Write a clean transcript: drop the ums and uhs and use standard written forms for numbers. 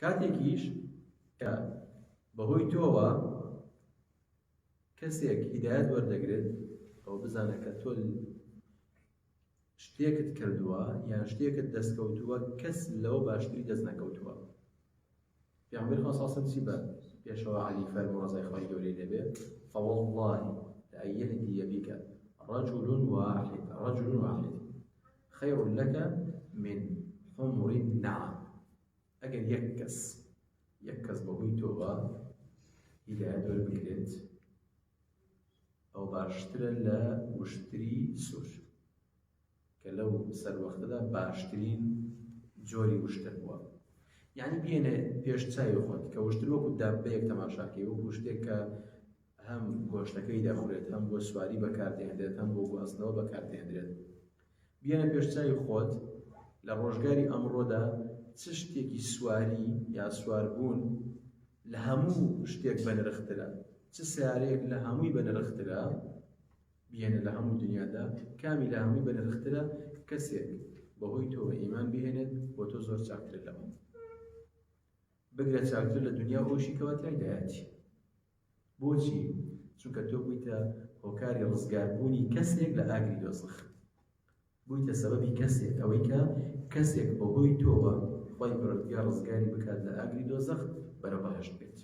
کاتێکیش کە بەهۆی تۆوە کەسێک هیدایەت وەردەگرێت ئەو بزانە کە تۆ شتێکت کردووە یان شتێکت دەستکەوتووە کەس لەوە باشتری دەست نەکەوتووە. پێغەمبەر خوا سەڵسەڵەم چی بە پێشەوە عەلی فەرموو ڕەزای خوای گەورەی لێبێ فوالله لأن يهدي بك رجل واحد خير لك من حمر النعم. ئەگەر یەک کەس بەهۆی تۆوە هیدایەت وەربگرێت ئەو باشترە لە وشتری سوور کە لەو سەروەختەدا باشترین جۆری وشتر بووە. یعنی بێنێ پێش چاوی خۆت کە وشتر وەکو دابەیەک تەماشاکەی وەکو شتێک کە هەم گۆشتەکەی دەخورێت هەم بۆ سواری بەکاردێنرێت هەم بۆ گواستنەوە بەکاردێنرێت. بێنە پێش چاوی خۆت لە ڕۆژگاری ئەمڕۆدا چ شتێکی سواری یا سواربوون لە هەموو شتێک بەنرخترە، چ سیارەیەک لە هەمووی بەنرخترە، بێنە لە هەموو دنیادا کامی لە هەمووی بەنرخترە کەسێک بەهۆی تۆ ئیمان بهێنێت بۆ تۆ زۆر چاکتر لەوە. بگرە چاکتر لە دنیا ئەوشی کەوە تایدایەتی. بۆچی؟ چونکە تۆ بوویتە هۆکاری ڕزگاربوونی کەسێک لە ئاگری دۆزەخ، بوویتە سەبەبی کەسێک ئەوەی کە کەسێک بەهۆی تۆوە خۆی پەروەردگار ڕزگاری بکات لە ئاگری دۆزەخ بەرە بەهەشت بێت.